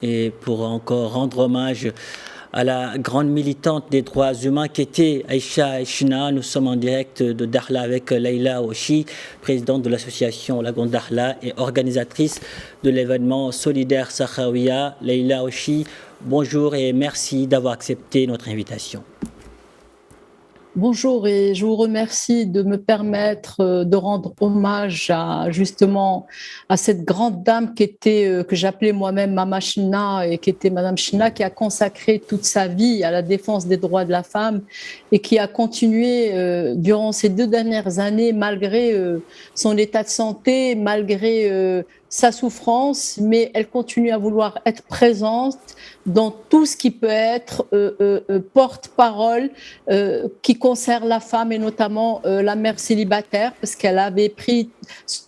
Et pour encore rendre hommage à la grande militante des droits humains qui était Aïcha China, nous sommes en direct de Dakhla avec Leïla Oshi, présidente de l'association Lagon Dakhla et organisatrice de l'événement solidaire Sahraouia. Leïla Oshi, bonjour et merci d'avoir accepté notre invitation. Bonjour et je vous remercie de me permettre de rendre hommage justement à cette grande dame que j'appelais moi-même Mama China et qui était Madame China, qui a consacré toute sa vie à la défense des droits de la femme et qui a continué durant ces 2 dernières années malgré son état de santé, malgré sa souffrance, mais elle continue à vouloir être présente dans tout ce qui peut être porte-parole qui concerne la femme et notamment la mère célibataire, parce qu'elle avait pris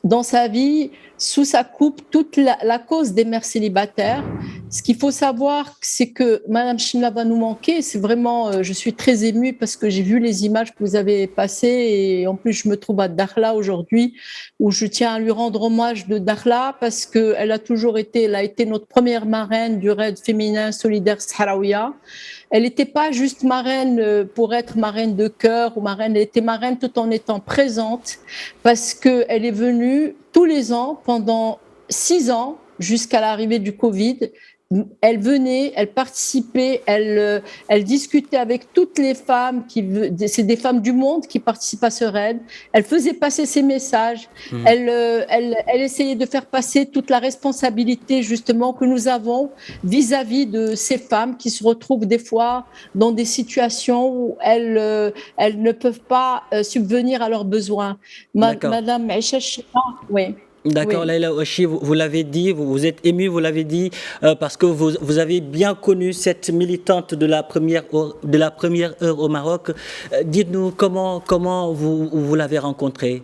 dans sa vie sous sa coupe toute la cause des mères célibataires. Ce qu'il faut savoir, c'est que Madame China va nous manquer. C'est vraiment, je suis très émue parce que j'ai vu les images que vous avez passées et en plus je me trouve à Dakhla aujourd'hui où je tiens à lui rendre hommage de Dakhla parce qu'elle a toujours été, elle a été notre première marraine du raid féminin solidaire Sahraouia. Elle n'était pas juste marraine pour être marraine de cœur ou marraine, elle était marraine tout en étant présente parce qu'elle est venue tous les ans pendant 6 ans jusqu'à l'arrivée du Covid. Elle venait, elle participait, elle discutait avec toutes les femmes, c'est des femmes du monde qui participent à ce raid. Elle faisait passer ses messages, elle essayait de faire passer toute la responsabilité justement que nous avons vis-à-vis de ces femmes qui se retrouvent des fois dans des situations où elles ne peuvent pas subvenir à leurs besoins. Madame Aïcha China, oui. D'accord, Oui. Leïla Oshi, vous l'avez dit, vous êtes ému, vous l'avez dit, parce que vous avez bien connu cette militante de la première heure au Maroc. Dites-nous comment vous l'avez rencontrée.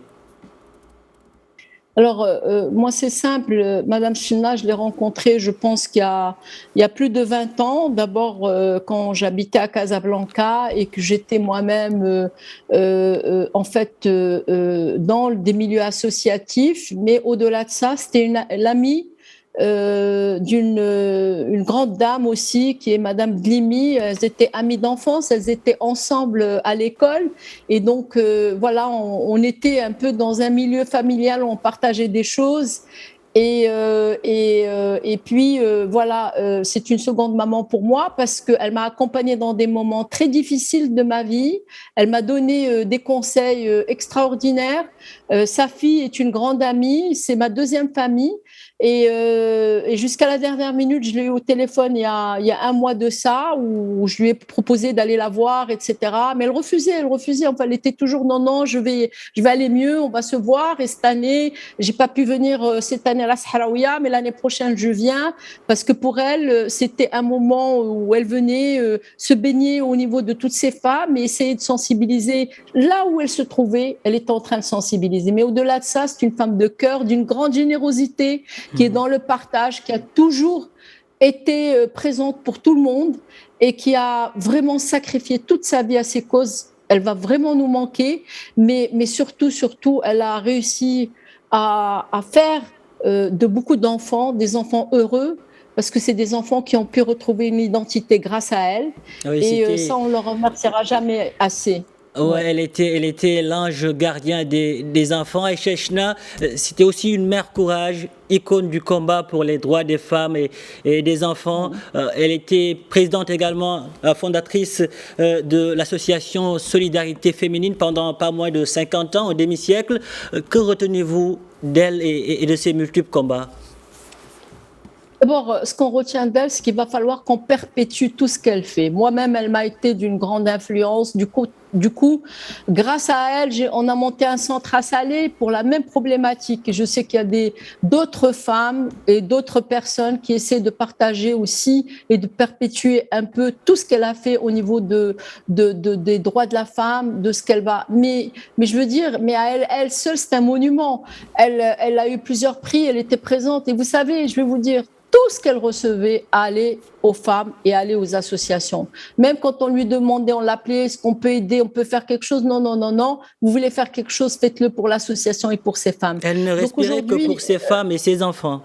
Alors, moi, c'est simple. Madame China, je l'ai rencontrée, je pense qu'il y a plus de 20 ans. D'abord, quand j'habitais à Casablanca et que j'étais moi-même, en fait, dans des milieux associatifs. Mais au-delà de ça, c'était l'amie d'une grande dame aussi qui est Madame Glimi. Elles étaient amies d'enfance, elles étaient ensemble à l'école et donc voilà, on était un peu dans un milieu familial où on partageait des choses. Et puis voilà, c'est une seconde maman pour moi parce qu'elle m'a accompagnée dans des moments très difficiles de ma vie. Elle m'a donné des conseils extraordinaires. Sa fille est une grande amie, c'est ma deuxième famille. Et jusqu'à la dernière minute, je l'ai eu au téléphone il y a 1 mois de ça, où je lui ai proposé d'aller la voir, etc. Mais elle refusait. Enfin, elle était toujours non, non, je vais aller mieux, on va se voir. Et cette année, j'ai pas pu venir cette année à la Sahraouia, mais l'année prochaine, je viens parce que pour elle, c'était un moment où elle venait se baigner au niveau de toutes ces femmes et essayer de sensibiliser là où elle se trouvait. Elle était en train de sensibiliser. Mais au-delà de ça, c'est une femme de cœur, d'une grande générosité, qui est dans le partage, qui a toujours été présente pour tout le monde et qui a vraiment sacrifié toute sa vie à ses causes. Elle va vraiment nous manquer, mais surtout, elle a réussi à faire de beaucoup d'enfants des enfants heureux, parce que c'est des enfants qui ont pu retrouver une identité grâce à elle. Oui, Et c'était. ça, on ne le remerciera jamais assez. Ouais, Ouais. elle était l'ange gardien des enfants. Et Chechna, c'était aussi une mère courage, icône du combat pour les droits des femmes et des enfants. Elle était présidente également, fondatrice de l'association Solidarité féminine pendant pas moins de 50 ans, un demi-siècle. Que retenez-vous d'elle et de ses multiples combats? D'abord, ce qu'on retient d'elle, c'est qu'il va falloir qu'on perpétue tout ce qu'elle fait. Moi-même, elle m'a été d'une grande influence. Du coup, grâce à elle, on a monté un centre à Salé pour la même problématique. Et je sais qu'il y a d'autres femmes et d'autres personnes qui essaient de partager aussi et de perpétuer un peu tout ce qu'elle a fait au niveau des droits de la femme, de ce qu'elle va. Mais je veux dire, mais à elle seule, c'est un monument. Elle a eu plusieurs prix, elle était présente. Et vous savez, je vais vous dire, tout ce qu'elle recevait allait aux femmes et allait aux associations. Même quand on lui demandait, on l'appelait, est-ce qu'on peut aider, on peut faire quelque chose? Non, non, non, non. Vous voulez faire quelque chose, faites-le pour l'association et pour ces femmes. Elle ne Donc respirait que pour aujourd'hui, ses femmes et ses enfants.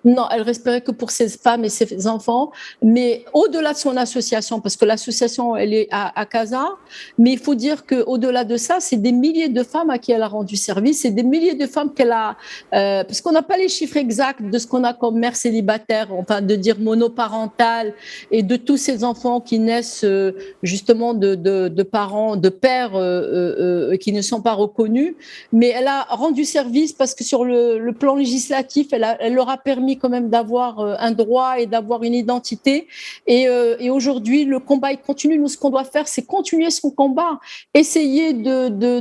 Non, elle respirait que pour ses femmes et ses enfants, mais au-delà de son association, parce que l'association, elle est à Casa, mais il faut dire qu'au-delà de ça, c'est des milliers de femmes à qui elle a rendu service, c'est des milliers de femmes qu'elle a, parce qu'on n'a pas les chiffres exacts de ce qu'on a comme mère célibataire, enfin de dire monoparentale, et de tous ces enfants qui naissent justement de parents, de pères qui ne sont pas reconnus, mais elle a rendu service parce que sur le plan législatif, elle leur a permis quand même d'avoir un droit et d'avoir une identité. Et aujourd'hui, le combat il continue. Nous, ce qu'on doit faire, c'est continuer son combat, essayer de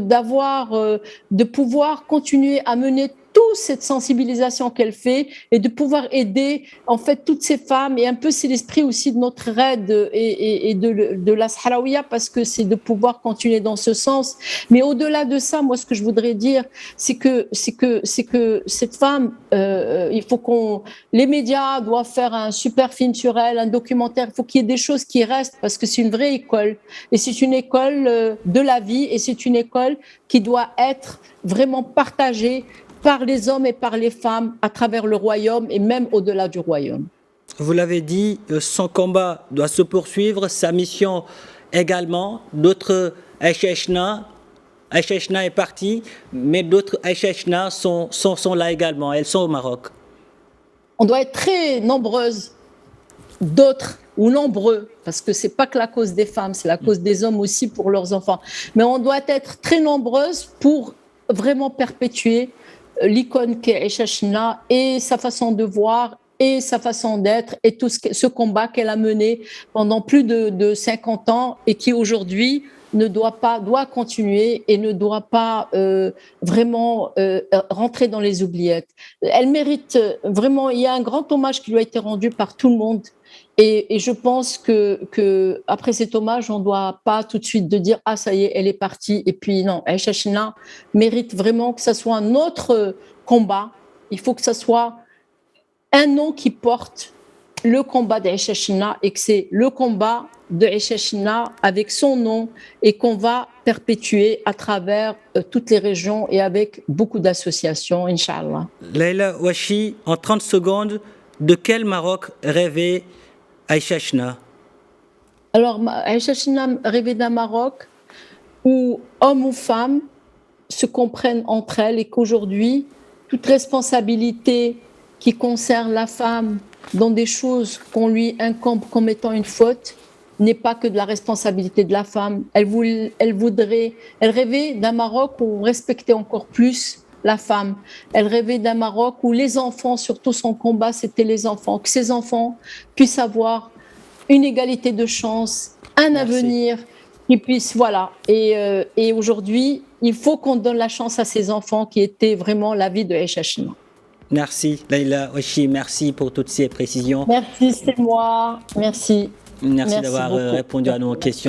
pouvoir continuer à mener toute cette sensibilisation qu'elle fait et de pouvoir aider en fait toutes ces femmes. Et un peu c'est l'esprit aussi de notre aide et de la Sahraouia, parce que c'est de pouvoir continuer dans ce sens. Mais au-delà de ça, moi ce que je voudrais dire, c'est que cette femme, il faut les médias doivent faire un super film sur elle, un documentaire. Il faut qu'il y ait des choses qui restent, parce que c'est une vraie école et c'est une école de la vie, et c'est une école qui doit être vraiment partagée par les hommes et par les femmes à travers le royaume et même au-delà du royaume. Vous l'avez dit, son combat doit se poursuivre, sa mission également. D'autres Aïcha est partie, mais d'autres Aïcha sont là également. Elles sont au Maroc. On doit être très nombreuses, d'autres ou nombreux, parce que c'est pas que la cause des femmes, c'est la cause des hommes aussi pour leurs enfants. Mais on doit être très nombreuses pour vraiment perpétuer l'icône qu'est Aïcha Chna et sa façon de voir et sa façon d'être et tout ce combat qu'elle a mené pendant plus de 50 ans et qui aujourd'hui doit continuer et ne doit pas vraiment rentrer dans les oubliettes. Elle mérite vraiment, il y a un grand hommage qui lui a été rendu par tout le monde. Et je pense que après cet hommage, on ne doit pas tout de suite de dire ah ça y est, elle est partie. Et puis non, Aïcha Chna mérite vraiment que ça soit un autre combat. Il faut que ça soit un nom qui porte le combat d'Aïcha Chna et que c'est le combat de Aïcha Chna avec son nom et qu'on va perpétuer à travers toutes les régions et avec beaucoup d'associations, Inch'Allah. Leïla Ouachi, en 30 secondes, de quel Maroc rêvait Aïcha Chna? Alors, Aïcha Chna rêvait d'un Maroc où hommes ou femmes se comprennent entre elles et qu'aujourd'hui, toute responsabilité qui concerne la femme dans des choses qu'on lui incombe comme étant une faute n'est pas que de la responsabilité de la femme. Elle rêvait d'un Maroc où on respectait encore plus la femme. Elle rêvait d'un Maroc où les enfants, surtout son combat, c'était les enfants, que ces enfants puissent avoir une égalité de chance, un avenir, qu'ils puissent, voilà. Et aujourd'hui, il faut qu'on donne la chance à ces enfants qui étaient vraiment la vie de Aïcha Chna. Merci Leïla Ouachi, merci pour toutes ces précisions. Merci, c'est moi. Merci. Merci d'avoir répondu à nos questions.